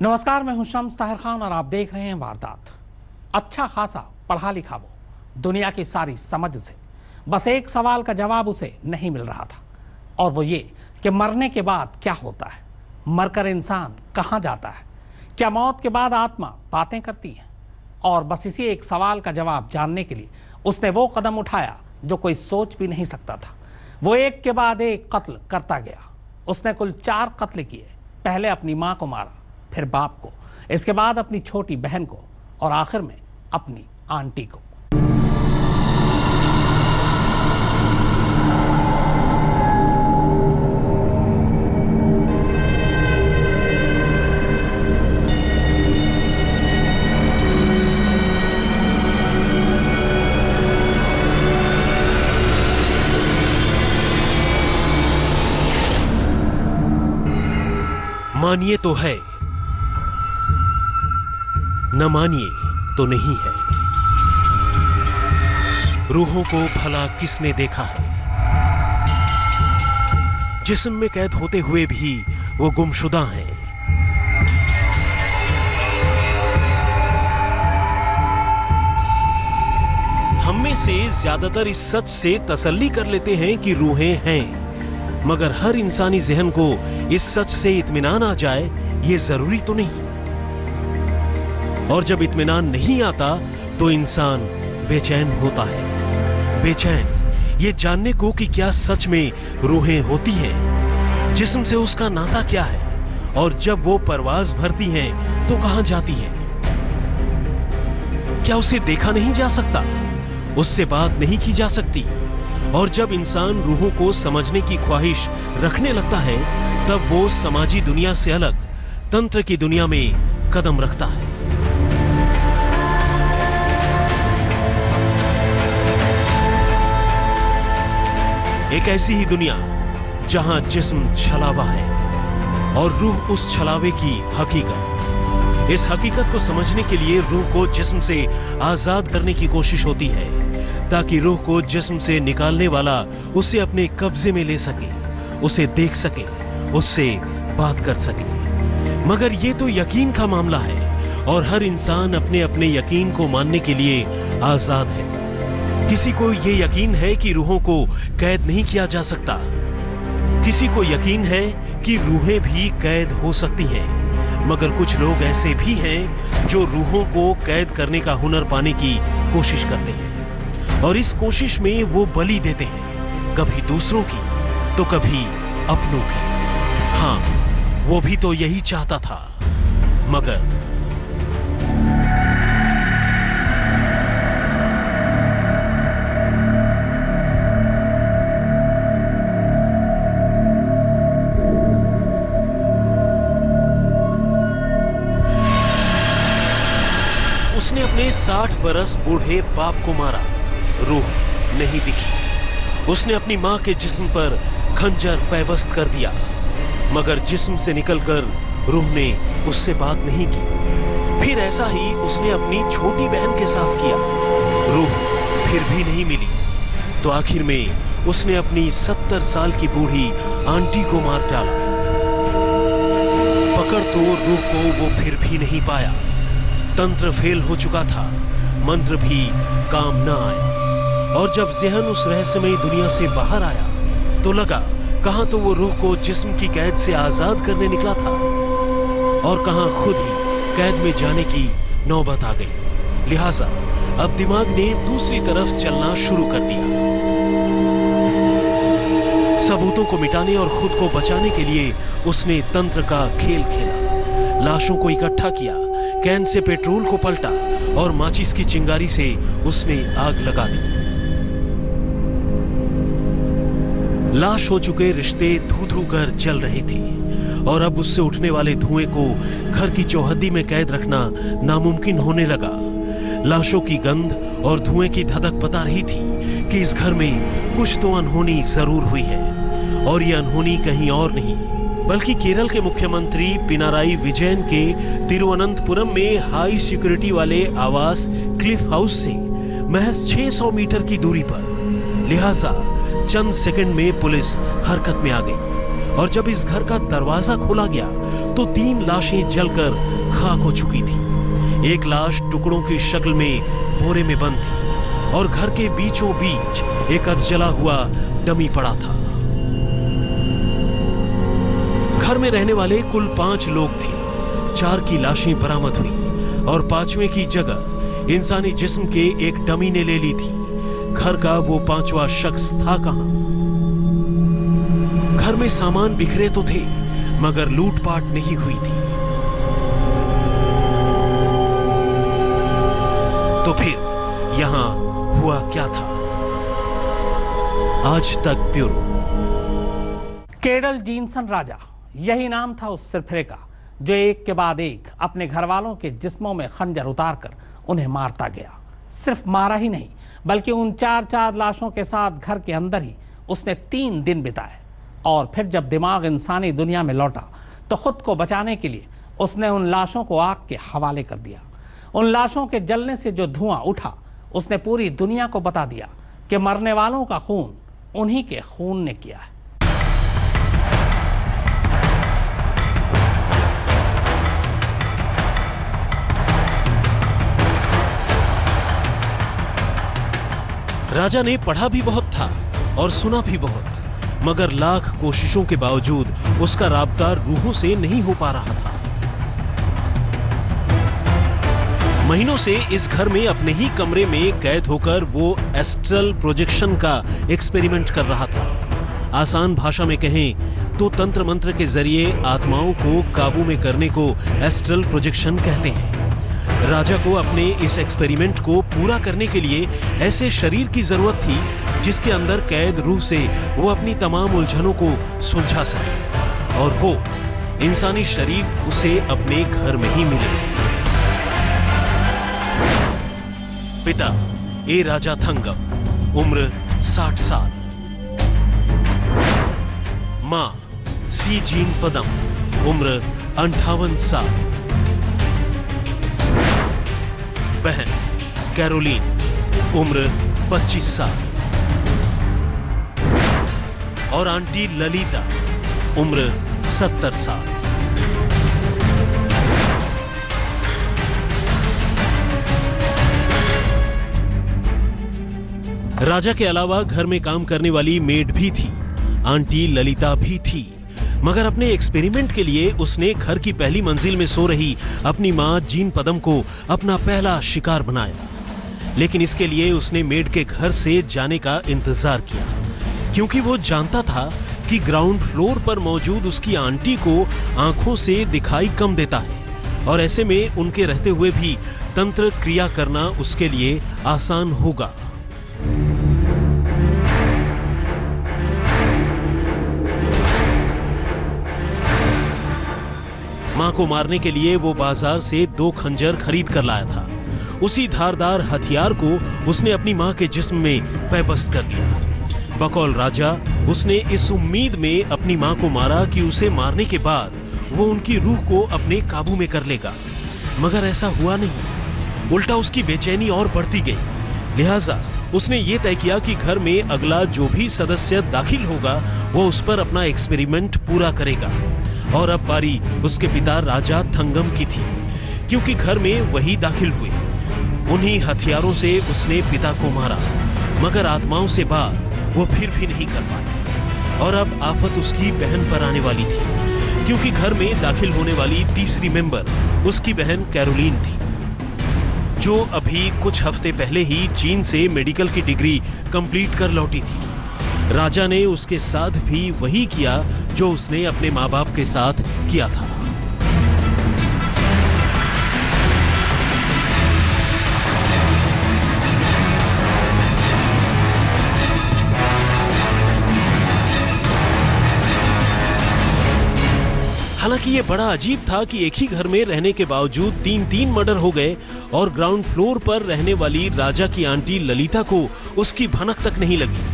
नमस्कार, मैं हूं शम्स ताहिर खान और आप देख रहे हैं वारदात। अच्छा खासा पढ़ा लिखा वो, दुनिया की सारी समझ उसे, बस एक सवाल का जवाब उसे नहीं मिल रहा था, और वो ये कि मरने के बाद क्या होता है, मरकर इंसान कहाँ जाता है, क्या मौत के बाद आत्मा बातें करती है। और बस इसी एक सवाल का जवाब जानने के लिए उसने वो कदम उठाया जो कोई सोच भी नहीं सकता था। वो एक के बाद एक कत्ल करता गया। उसने कुल 4 कत्ल किए। पहले अपनी माँ को मारा, फिर बाप को, इसके बाद अपनी छोटी बहन को, और आखिर में अपनी आंटी को। मानिए तो है, न मानिए तो नहीं है। रूहों को भला किसने देखा है? जिस्म में कैद होते हुए भी वो गुमशुदा हैं। हम में से ज्यादातर इस सच से तसल्ली कर लेते हैं कि रूहें हैं, मगर हर इंसानी ज़हन को इस सच से इत्मीनान आ जाए ये जरूरी तो नहीं। और जब इत्मीनान नहीं आता तो इंसान बेचैन होता है। बेचैन ये जानने को कि क्या सच में रूहें होती हैं, जिस्म से उसका नाता क्या है, और जब वो परवाज भरती हैं तो कहां जाती हैं। क्या उसे देखा नहीं जा सकता, उससे बात नहीं की जा सकती। और जब इंसान रूहों को समझने की ख्वाहिश रखने लगता है तब वो समाजी दुनिया से अलग तंत्र की दुनिया में कदम रखता है। एक ऐसी ही दुनिया जहां जिस्म छलावा है और रूह उस छलावे की हकीकत। इस हकीकत को समझने के लिए रूह को जिस्म से आजाद करने की कोशिश होती है, ताकि रूह को जिस्म से निकालने वाला उसे अपने कब्जे में ले सके, उसे देख सके, उससे बात कर सके। मगर ये तो यकीन का मामला है और हर इंसान अपने अपने यकीन को मानने के लिए आजाद है। किसी को ये यकीन है कि रूहों को कैद नहीं किया जा सकता, किसी को यकीन है कि रूहें भी कैद हो सकती हैं। मगर कुछ लोग ऐसे भी हैं जो रूहों को कैद करने का हुनर पाने की कोशिश करते हैं, और इस कोशिश में वो बलि देते हैं, कभी दूसरों की तो कभी अपनों की। हाँ, वो भी तो यही चाहता था, मगर उसने अपने 60 बरस बूढ़े बाप को मारा, रूह नहीं दिखी। उसने अपनी मां के जिस्म पर खंजर पैबस्त कर दिया, मगर जिस्म से निकलकर रूह ने उससे बात नहीं की। फिर ऐसा ही उसने अपनी छोटी बहन के साथ किया, रूह फिर भी नहीं मिली। तो आखिर में उसने अपनी 70 साल की बूढ़ी आंटी को मार डाला। पकड़ तो रूह को वो फिर भी नहीं पाया। तंत्र फेल हो चुका था, मंत्र भी काम न आए। और जब ज़हन उस रहस्यमयी दुनिया से बाहर आया तो लगा कहां तो वो रूह को जिस्म की कैद से आजाद करने निकला था, और कहां खुद ही कैद में जाने की नौबत आ गई। लिहाजा अब दिमाग ने दूसरी तरफ चलना शुरू कर दिया। सबूतों को मिटाने और खुद को बचाने के लिए उसने तंत्र का खेल खेला। लाशों को इकट्ठा किया, कैन से पेट्रोल को पलटा और माचिस की चिंगारी से उसने आग लगा दी। लाश हो चुके रिश्ते धू-धू कर जल रहे थे, और अब उससे उठने वाले धुएं को घर की चौहद्दी में कैद रखना नामुमकिन होने लगा। लाशों की गंध और धुएं की धधक बता रही थी कि इस घर में कुछ तो अनहोनी जरूर हुई है, और ये अनहोनी कहीं और नहीं बल्कि केरल के मुख्यमंत्री पिनाराई विजयन के तिरुवनंतपुरम में हाई सिक्योरिटी वाले आवास क्लिफ हाउस से महज 600 मीटर की दूरी पर। लिहाजा चंद सेकंड में पुलिस हरकत में आ गई और जब इस घर का दरवाजा खोला गया तो 3 लाशें जलकर खाक हो चुकी थी। एक लाश टुकड़ों की शक्ल में बोरे में बंद थी और घर के बीचों बीच एक अधजला हुआ डमी पड़ा था। घर में रहने वाले कुल 5 लोग थे। 4 की लाशें बरामद हुई और 5वें की जगह इंसानी जिस्म के एक डमी ने ले ली थी। घर का वो 5वां शख्स था कहां? घर में सामान बिखरे तो थे मगर लूटपाट नहीं हुई थी। तो फिर यहां हुआ क्या था? आज तक ब्यूरो। केडल जीनसन राजा, यही नाम था उस सिरफिरे का जो एक के बाद एक अपने घर वालों के जिस्मों में खंजर उतारकर उन्हें मारता गया। सिर्फ मारा ही नहीं बल्कि उन 4 लाशों के साथ घर के अंदर ही उसने 3 दिन बिताए। और फिर जब दिमाग इंसानी दुनिया में लौटा तो खुद को बचाने के लिए उसने उन लाशों को आग के हवाले कर दिया। उन लाशों के जलने से जो धुआं उठा उसने पूरी दुनिया को बता दिया कि मरने वालों का खून उन्हीं के खून ने किया है। राजा ने पढ़ा भी बहुत था और सुना भी बहुत, मगर लाख कोशिशों के बावजूद उसका राब्ता रूहों से नहीं हो पा रहा था। महीनों से इस घर में अपने ही कमरे में कैद होकर वो एस्ट्रल प्रोजेक्शन का एक्सपेरिमेंट कर रहा था। आसान भाषा में कहें तो तंत्र मंत्र के जरिए आत्माओं को काबू में करने को एस्ट्रल प्रोजेक्शन कहते हैं। राजा को अपने इस एक्सपेरिमेंट को पूरा करने के लिए ऐसे शरीर की जरूरत थी जिसके अंदर कैद रूह से वो अपनी तमाम उलझनों को सुलझा सके, और वो इंसानी शरीर उसे अपने घर में ही मिले। पिता ए राजा थंगम, उम्र 60 साल। मां सी जीन पदम, उम्र 58 साल। बहन कैरोलीन, उम्र 25 साल। और आंटी ललिता, उम्र 70 साल। राजा के अलावा घर में काम करने वाली मेड भी थी, आंटी ललिता भी थी, मगर अपने एक्सपेरिमेंट के लिए उसने घर की पहली मंजिल में सो रही अपनी मां जीन पदम को अपना पहला शिकार बनाया। लेकिन इसके लिए उसने मेड के घर से जाने का इंतजार किया, क्योंकि वो जानता था कि ग्राउंड फ्लोर पर मौजूद उसकी आंटी को आंखों से दिखाई कम देता है और ऐसे में उनके रहते हुए भी तंत्र क्रिया करना उसके लिए आसान होगा। मां को मारने के लिए वो बाजार से 2 खंजर खरीद कर लाया था। उसी धारदार हथियार को उसने अपनी मां के जिस्म में पैबस्त कर दिया। बकौल राजा उसने इस उम्मीद में अपनी मां को मारा कि उसे मारने के बाद वो उनकी रूह को अपने काबू में कर लेगा, मगर ऐसा हुआ नहीं। उल्टा उसकी बेचैनी और बढ़ती गई। लिहाजा उसने ये तय किया कि घर में अगला जो भी सदस्य दाखिल होगा वो उस पर अपना एक्सपेरिमेंट पूरा करेगा। और अब बारी उसके पिता राजा थंगम की थी, क्योंकि घर में वही दाखिल हुए। उन्हीं हथियारों से उसने पिता को मारा, मगर आत्माओं से बात वो फिर भी नहीं कर पाया। और अब आफत उसकी बहन पर आने वाली थी, क्योंकि घर में दाखिल होने वाली तीसरी मेंबर उसकी बहन कैरोलीन थी, जो अभी कुछ हफ्ते पहले ही चीन से मेडिकल की डिग्री कंप्लीट कर लौटी थी। राजा ने उसके साथ भी वही किया जो उसने अपने माँ बाप के साथ किया था। हालांकि ये बड़ा अजीब था कि एक ही घर में रहने के बावजूद 3 मर्डर हो गए और ग्राउंड फ्लोर पर रहने वाली राजा की आंटी ललिता को उसकी भनक तक नहीं लगी।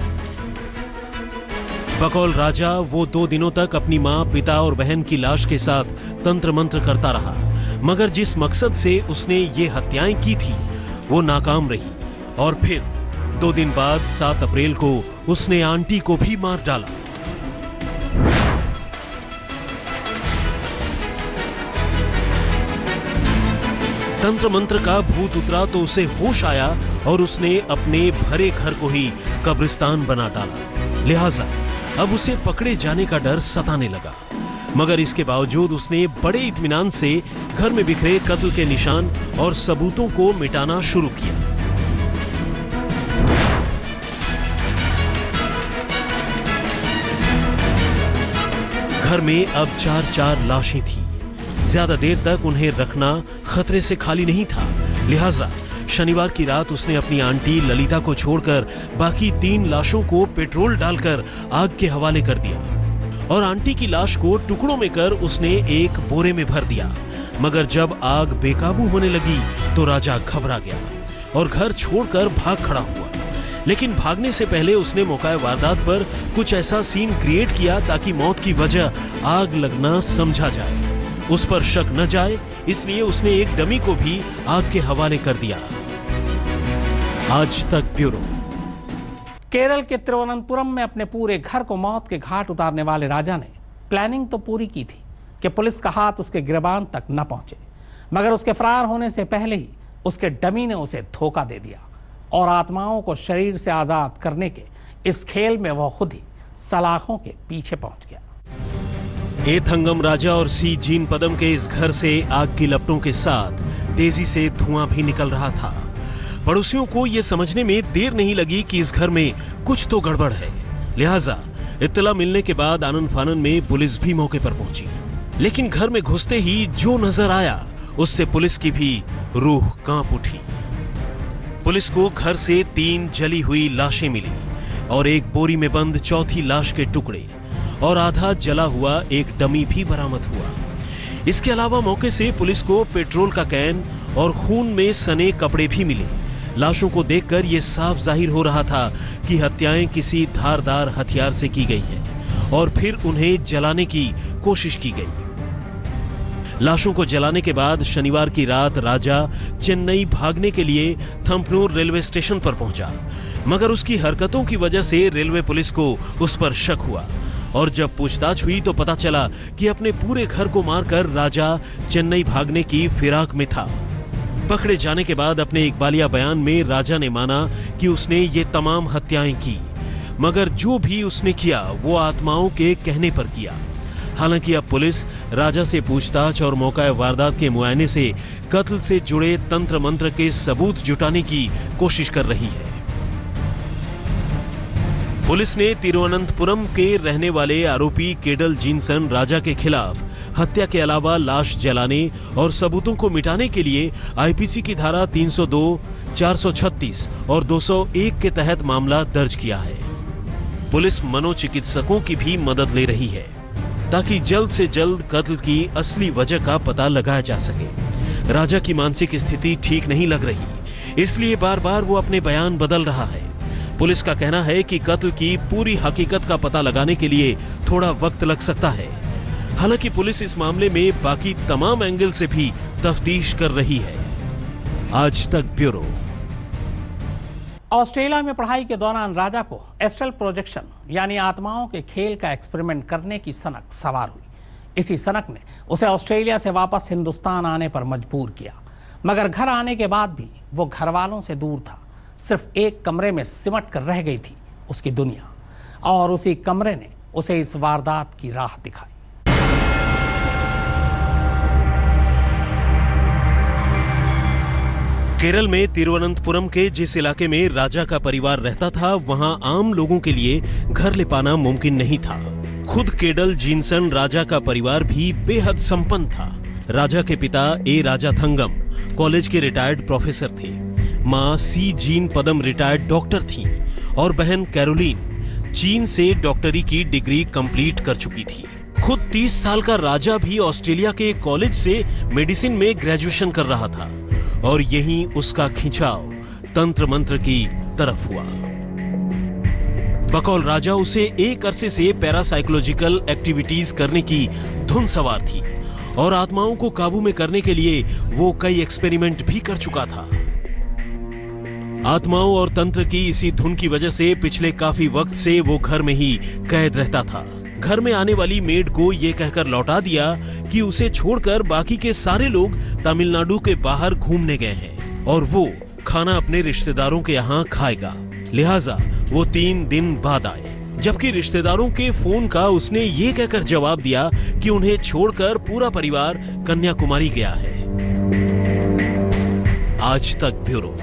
बकौल राजा वो 2 दिनों तक अपनी मां, पिता और बहन की लाश के साथ तंत्र मंत्र करता रहा, मगर जिस मकसद से उसने ये हत्याएं की थी वो नाकाम रही। और फिर 2 दिन बाद 7 अप्रैल को उसने आंटी को भी मार डाला। तंत्र मंत्र का भूत उतरा तो उसे होश आया और उसने अपने भरे घर को ही कब्रिस्तान बना डाला। लिहाजा अब उसे पकड़े जाने का डर सताने लगा, मगर इसके बावजूद उसने बड़े इत्मीनान से घर में बिखरे कत्ल के निशान और सबूतों को मिटाना शुरू किया। घर में अब 4 लाशें थीं। ज्यादा देर तक उन्हें रखना खतरे से खाली नहीं था, लिहाजा शनिवार की रात उसने अपनी आंटी ललिता को छोड़कर बाकी 3 लाशों को पेट्रोल डालकर आग के हवाले कर दिया और आंटी की लाश को टुकड़ों में कर उसने एक बोरे में भर दिया। मगर जब आग बेकाबू होने लगी तो राजा घबरा गया और घर छोड़कर भाग खड़ा हुआ। लेकिन भागने से पहले उसने मौका वारदात पर कुछ ऐसा सीन क्रिएट किया ताकि मौत की वजह आग लगना समझा जाए, उस पर शक न जाए, इसलिए उसने एक डमी को भी आग के हवाले कर दिया। आज तक ब्यूरो। केरल के तिरुवनंतपुरम में अपने पूरे घर को मौत के घाट उतारने वाले राजा ने प्लानिंग तो पूरी की थी कि पुलिस का हाथ उसके गिरबान तक न पहुंचे, मगर उसके फरार होने से पहले ही उसके डमी ने उसे धोखा दे दिया और आत्माओं को शरीर से आजाद करने के इस खेल में वह खुद ही सलाखों के पीछे पहुंच गया। ए थंगम राजा और सी जीन पदम के इस घर से आग की लपटों के साथ तेजी से धुआं भी निकल रहा था। पड़ोसियों को यह समझने में देर नहीं लगी कि इस घर में कुछ तो गड़बड़ है, लिहाजा इत्तला मिलने के बाद आनन फानन में पुलिस भी मौके पर पहुंची। लेकिन घर में घुसते ही जो नजर आया उससे पुलिस की भी रूह कांप उठी। पुलिस को घर से 3 जली हुई लाशें मिली और एक बोरी में बंद चौथी लाश के टुकड़े और आधा जला हुआ एक डमी भी बरामद हुआ। इसके अलावा मौके से पुलिस को पेट्रोल का कैन और खून में सने कपड़े भी मिले। लाशों को देखकर यह साफ जाहिर हो रहा था कि हत्याएं किसी धारदार हथियार से की गई हैं और फिर उन्हें जलाने की कोशिश की गई। लाशों को जलाने के बाद शनिवार की रात राजा चेन्नई भागने के लिए थंपनूर रेलवे स्टेशन पर पहुंचा, मगर उसकी हरकतों की वजह से रेलवे पुलिस को उस पर शक हुआ और जब पूछताछ हुई तो पता चला कि अपने पूरे घर को मारकर राजा चेन्नई भागने की फिराक में था। पकड़े जाने के बाद अपने इकबालिया बयान में राजा ने माना कि उसने ये तमाम हत्याएं की, मगर जो भी उसने किया वो आत्माओं के कहने पर किया। हालांकि अब पुलिस राजा से पूछताछ और मौका वारदात के मुआयने से कत्ल से जुड़े तंत्र मंत्र के सबूत जुटाने की कोशिश कर रही है। पुलिस ने तिरुवनंतपुरम के रहने वाले आरोपी केडल जीनसन राजा के खिलाफ हत्या के अलावा लाश जलाने और सबूतों को मिटाने के लिए आईपीसी की धारा 302, 436 और 201 के तहत मामला दर्ज किया है। पुलिस मनोचिकित्सकों की भी मदद ले रही है ताकि जल्द से जल्द कत्ल की असली वजह का पता लगाया जा सके। राजा की मानसिक स्थिति ठीक नहीं लग रही, इसलिए बार बार वो अपने बयान बदल रहा है। पुलिस का कहना है कि कत्ल की पूरी हकीकत का पता लगाने के लिए थोड़ा वक्त लग सकता है। हालांकि पुलिस इस मामले में बाकी तमाम एंगल से भी तफ्तीश कर रही है। आज तक ब्यूरो। ऑस्ट्रेलिया में पढ़ाई के दौरान राजा को एस्ट्रल प्रोजेक्शन यानी आत्माओं के खेल का एक्सपेरिमेंट करने की सनक सवार हुई। इसी सनक ने उसे ऑस्ट्रेलिया से वापस हिंदुस्तान आने पर मजबूर किया, मगर घर आने के बाद भी वो घर वालों से दूर था। सिर्फ एक कमरे में सिमट कर रह गई थी उसकी दुनिया, और उसी कमरे ने उसे इस वारदात की राह दिखाई। केरल में तिरुवनंतपुरम के जिस इलाके में राजा का परिवार रहता था, वहां आम लोगों के लिए घर ले पाना मुमकिन नहीं था। खुद केडल जीनसन राजा का परिवार भी बेहद संपन्न था। राजा के पिता ए राजा थंगम कॉलेज के रिटायर्ड प्रोफेसर थे। मां सी जीन पदम रिटायर्ड डॉक्टर थी और बहन कैरोलिन चीन से डॉक्टरी की डिग्री कंप्लीट कर चुकी थी। खुद 30 साल का राजा भी ऑस्ट्रेलिया के कॉलेज से मेडिसिन में ग्रेजुएशन कर रहा था और यहीं उसका खिंचाव तंत्र मंत्र की तरफ हुआ। बकौल राजा उसे एक अरसे से पैरासाइकोलॉजिकल एक्टिविटीज करने की धुन सवार थी और आत्माओं को काबू में करने के लिए वो कई एक्सपेरिमेंट भी कर चुका था। आत्माओं और तंत्र की इसी धुन की वजह से पिछले काफी वक्त से वो घर में ही कैद रहता था। घर में आने वाली मेड को यह कहकर लौटा दिया कि उसे छोड़कर बाकी के सारे लोग तमिलनाडु के बाहर घूमने गए हैं और वो खाना अपने रिश्तेदारों के यहाँ खाएगा, लिहाजा वो 3 दिन बाद आए। जबकि रिश्तेदारों के फोन का उसने ये कहकर जवाब दिया कि उन्हें छोड़कर पूरा परिवार कन्याकुमारी गया है। आज तक ब्यूरो।